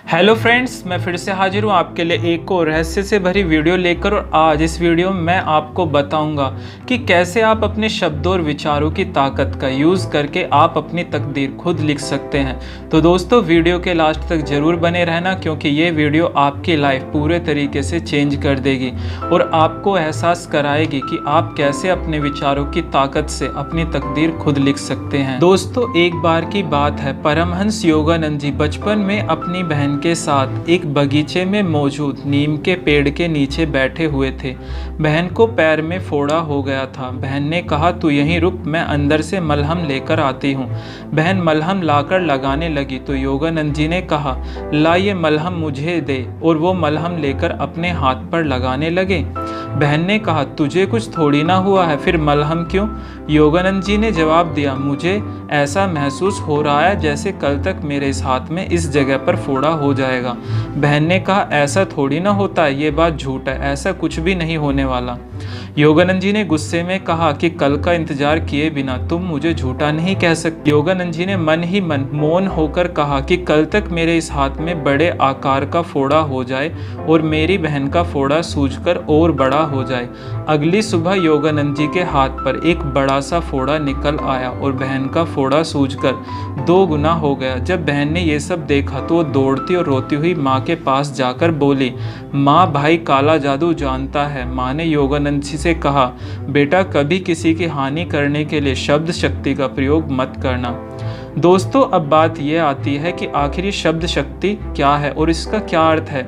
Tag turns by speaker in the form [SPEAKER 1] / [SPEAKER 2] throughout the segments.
[SPEAKER 1] Hello friends, मैं फिर से हाजिर हूँ आपके लिए एक और रहस्य से भरी वीडियो लेकर। और आज इस वीडियो में मैं आपको बताऊंगा कि कैसे आप अपने शब्दों और विचारों की ताकत का यूज़ करके आप अपनी तकदीर खुद लिख सकते हैं। तो दोस्तों, वीडियो के लास्ट तक ज़रूर बने रहना, क्योंकि ये वीडियो आपकी लाइफ पूरे तरीके से चेंज कर देगी और आपको एहसास कराएगी कि आप कैसे अपने विचारों की ताकत से अपनी तकदीर खुद लिख सकते हैं। दोस्तों, एक बार की बात है, परमहंस योगानंद जी बचपन में अपनी बहन के साथ एक बगीचे में मौजूद नीम के पेड़ के नीचे बैठे हुए थे। बहन को पैर में फोड़ा हो गया था। बहन ने कहा, तू यहीं रुक, मैं अंदर से मलहम लेकर आती हूँ। बहन मलहम लाकर लगाने लगी तो योगानंद जी ने कहा, ला ये मलहम मुझे दे, और वो मलहम लेकर अपने हाथ पर लगाने लगे। बहन ने कहा, तुझे कुछ थोड़ी ना हुआ है, फिर मलहम क्यों? योगानंद जी ने जवाब दिया, मुझे ऐसा महसूस हो रहा है जैसे कल तक मेरे इस हाथ में इस जगह पर फोड़ा हो जाएगा। बहन ने कहा, ऐसा थोड़ी ना होता है, ये बात झूठ है, ऐसा कुछ भी नहीं होने वाला। योगानंद जी ने गुस्से में कहा कि कल का इंतजार किए बिना तुम मुझे झूठा नहीं कह सकते। योगानंद जी ने मन ही मन मौन होकर कहा कि कल तक मेरे इस हाथ में बड़े आकार का फोड़ा हो जाए और मेरी बहन का फोड़ा सूजकर और बड़ा हो जाए। अगली सुबह योगानंद जी के हाथ पर एक बड़ा सा फोड़ा निकल आया और बहन का फोड़ा सूजकर 2 गुना हो गया। जब बहन ने ये सब देखा तो वो दौड़ती और रोती हुई माँ के पास जाकर बोली, माँ, भाई काला जादू जानता है। माँ ने योगानंद जी से कहा, बेटा, कभी किसी की हानि करने के लिए शब्द शक्ति का प्रयोग मत करना। दोस्तों, अब बात यह आती है कि आखिर ये शब्द शक्ति क्या है और इसका क्या अर्थ है।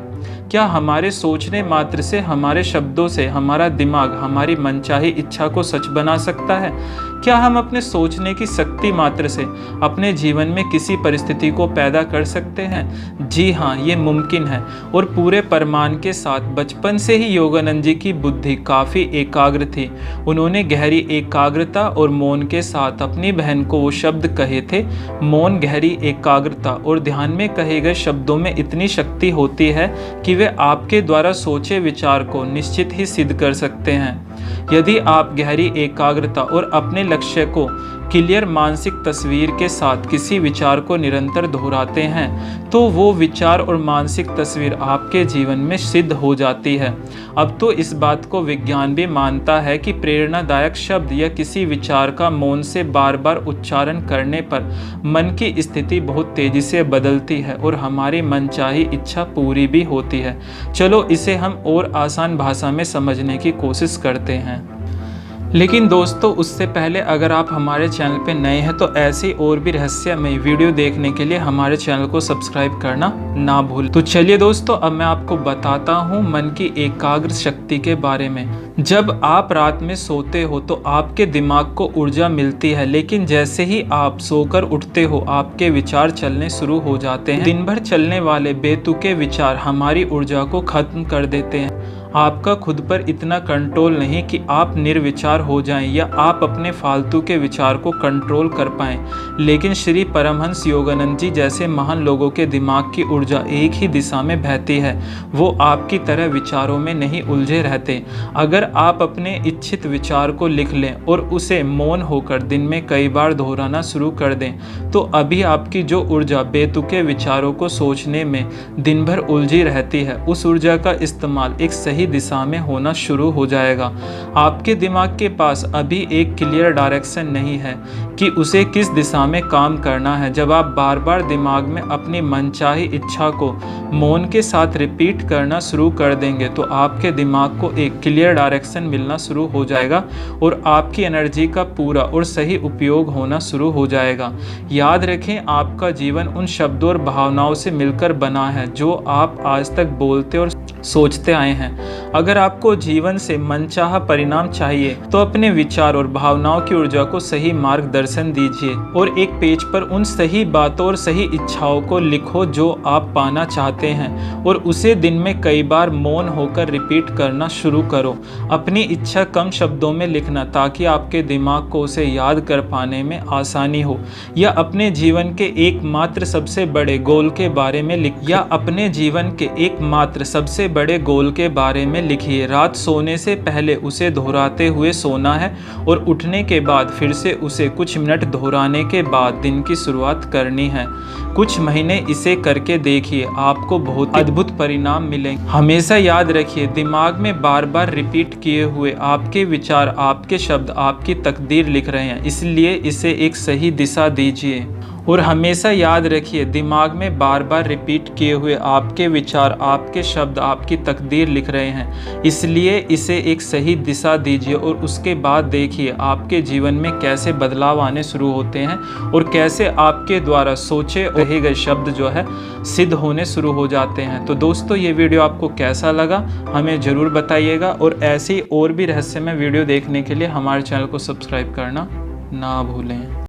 [SPEAKER 1] क्या हमारे सोचने मात्र से, हमारे शब्दों से हमारा दिमाग हमारी मनचाही इच्छा को सच बना सकता है? क्या हम अपने सोचने की शक्ति मात्र से अपने जीवन में किसी परिस्थिति को पैदा कर सकते हैं? जी हाँ, ये मुमकिन है। और पूरे प्रमाण के साथ बचपन से ही योगानंद जी की बुद्धि काफ़ी एकाग्र थी। उन्होंने गहरी एकाग्रता और मौन के साथ अपनी बहन को वो शब्द कहे थे। मौन, गहरी एकाग्रता और ध्यान में कहे गए शब्दों में इतनी शक्ति होती है कि वे आपके द्वारा सोचे विचार को निश्चित ही सिद्ध कर सकते हैं। यदि आप गहरी एकाग्रता और अपने लक्ष्य को क्लियर मानसिक तस्वीर के साथ किसी विचार को निरंतर दोहराते हैं तो वो विचार और मानसिक तस्वीर आपके जीवन में सिद्ध हो जाती है। अब तो इस बात को विज्ञान भी मानता है कि प्रेरणादायक शब्द या किसी विचार का मौन से बार बार उच्चारण करने पर मन की स्थिति बहुत तेजी से बदलती है और हमारी मनचाही इच्छा पूरी भी होती है। चलो इसे हम और आसान भाषा में समझने की कोशिश करते हैं। लेकिन दोस्तों, उससे पहले अगर आप हमारे चैनल पे नए हैं तो ऐसी और भी रहस्यमय वीडियो देखने के लिए हमारे चैनल को सब्सक्राइब करना ना भूलें। तो चलिए दोस्तों, अब मैं आपको बताता हूँ मन की एकाग्र शक्ति के बारे में। जब आप रात में सोते हो तो आपके दिमाग को ऊर्जा मिलती है, लेकिन जैसे ही आप सोकर उठते हो आपके विचार चलने शुरू हो जाते हैं। दिन भर चलने वाले बेतुके विचार हमारी ऊर्जा को खत्म कर देते हैं। आपका खुद पर इतना कंट्रोल नहीं कि आप निर्विचार हो जाएं या आप अपने फालतू के विचार को कंट्रोल कर पाएं। लेकिन श्री परमहंस योगानंद जी जैसे महान लोगों के दिमाग की ऊर्जा एक ही दिशा में बहती है। वो आपकी तरह विचारों में नहीं उलझे रहते। अगर आप अपने इच्छित विचार को लिख लें और उसे मौन होकर दिन में कई बार दोहराना शुरू कर दें तो अभी आपकी जो ऊर्जा बेतुके विचारों को सोचने में दिन भर उलझी रहती है, उस ऊर्जा का इस्तेमाल एक सही दिशा में होना शुरू हो जाएगा। आपके दिमाग के पास अभी एक क्लियर डायरेक्शन नहीं है कि उसे किस दिशा में काम करना है। जब आप बार बार दिमाग में अपनी मनचाही इच्छा को मौन के साथ रिपीट करना शुरू कर देंगे तो आपके दिमाग को एक क्लियर डायरेक्शन मिलना शुरू हो जाएगा और आपकी एनर्जी का पूरा और सही उपयोग होना शुरू हो जाएगा। याद रखें, आपका जीवन उन शब्दों और भावनाओं से मिलकर बना है जो आप आज तक बोलते और सोचते आए हैं। अगर आपको जीवन से मनचाहा परिणाम चाहिए तो अपने विचार और भावनाओं की ऊर्जा को सही मार्गदर्शन दीजिए और एक पेज पर उन सही बातों और सही इच्छाओं को लिखो जो आप पाना चाहते हैं और उसे दिन में कई बार मौन होकर रिपीट करना शुरू करो। अपनी इच्छा कम शब्दों में लिखना ताकि आपके दिमाग को उसे याद कर पाने में आसानी हो, या अपने जीवन के एकमात्र सबसे बड़े गोल के बारे में लिख, या अपने जीवन के एकमात्र सबसे बड़े गोल के बारे बारे में लिखिए। रात सोने से पहले उसे दोहराते हुए सोना है और उठने के बाद फिर से उसे कुछ मिनट दोहराने के बाद दिन की शुरुआत करनी है। कुछ महीने इसे करके देखिए, आपको बहुत अद्भुत परिणाम मिलेंगे। हमेशा याद रखिए, दिमाग में बार बार रिपीट किए हुए आपके विचार, आपके शब्द आपकी तकदीर लिख रहे हैं, इसलिए इसे एक सही दिशा दीजिए। और हमेशा याद रखिए, दिमाग में बार बार रिपीट किए हुए आपके विचार, आपके शब्द आपकी तकदीर लिख रहे हैं, इसलिए इसे एक सही दिशा दीजिए। और उसके बाद देखिए आपके जीवन में कैसे बदलाव आने शुरू होते हैं और कैसे आपके द्वारा सोचे और कहे गए शब्द जो है सिद्ध होने शुरू हो जाते हैं। तो दोस्तों, ये वीडियो आपको कैसा लगा हमें ज़रूर बताइएगा, और ऐसी और भी रहस्यमय वीडियो देखने के लिए हमारे चैनल को सब्सक्राइब करना ना भूलें।